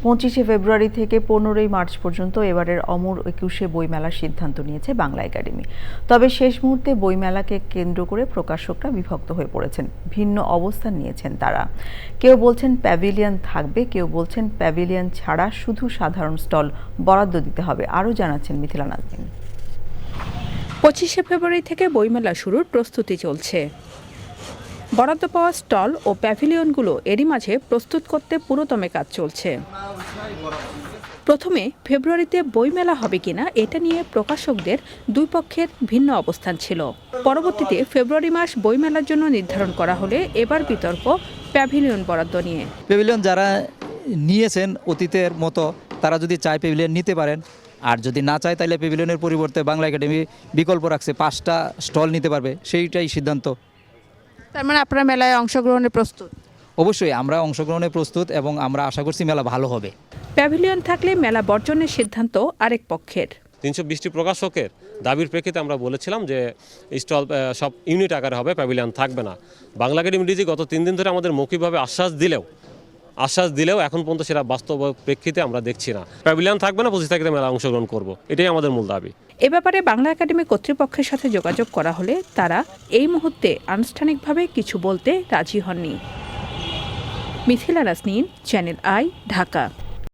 25শে ফেব্রুয়ারি থেকে 15ই মার্চ পর্যন্ত এবারের অমর 21শে বইমেলার সিদ্ধান্ত নিয়েছে বাংলা একাডেমি। তবে শেষ মুহূর্তে বইমেলাকে কেন্দ্র করে প্রকাশকরা বিভক্ত হয়ে পড়েছেন, ভিন্ন অবস্থান নিয়েছেন তারা। কেউ বলছেন প্যাভিলিয়ন থাকবে, কেউ বলছেন প্যাভিলিয়ন ছাড়া শুধু সাধারণ স্টল বরাদ্দ দিতে হবে। আরও জানাচ্ছেন মিথিলা নাজনীন। 25শে ফেব্রুয়ারি থেকে বইমেলা শুরুর প্রস্তুতি চলছে। বরাদ্দ পাওয়া স্টল ও প্যাভিলিয়নগুলো এরই মাঝে প্রস্তুত করতে পুরোদমে কাজ চলছে। প্রথমে ফেব্রুয়ারিতে বইমেলা হবে কিনা এটা নিয়ে প্রকাশকদের দুই পক্ষের ভিন্ন অবস্থান ছিল। পরবর্তীতে ফেব্রুয়ারি মাস বইমেলার জন্য নির্ধারণ করা হলে এবার বিতর্ক প্যাভিলিয়ন বরাদ্দ নিয়ে। প্যাভিলিয়ন যারা নিয়েছেন অতীতের মতো তারা যদি চায় প্যাভিলিয়ন নিতে পারেন, আর যদি না চায় তাহলে প্যাভিলিয়নের পরিবর্তে বাংলা একাডেমি বিকল্প রাখছে, 5টা স্টল নিতে পারবে, সেইটাই সিদ্ধান্ত। তার মানে আপনারা মেলায় অংশগ্রহণে প্রস্তুত? অবশ্যই আমরা অংশগ্রহণে প্রস্তুত এবং আমরা আশা করছি মেলা ভালো হবে। প্যাভিলিয়ন থাকলে মেলা বর্জনের সিদ্ধান্ত আরেক পক্ষের। 320টি প্রকাশকের দাবির প্রেক্ষিতে আমরা বলেছিলাম যে স্টল সব ইউনিট আকারে হবে, প্যাভিলিয়ন থাকবে না। বাংলা একাডেমি ডিজি গত 3 দিন ধরে আমাদের মৌখিকভাবে আশ্বাস দিলেও এখন পর্যন্ত সেটা বাস্তব প্রেক্ষিতে আমরা দেখছি না। প্যাভিলিয়ন থাকবে না, 25 তারিখে মেলা অংশগ্রহণ করব, এটাই আমাদের মূল দাবি। এ ব্যাপারে বাংলা একাডেমি কর্তৃপক্ষের সাথে যোগাযোগ করা হলে তারা এই মুহূর্তে আনুষ্ঠানিকভাবে কিছু বলতে রাজি হননি। Mithila Naznin, Channel I, Dhaka.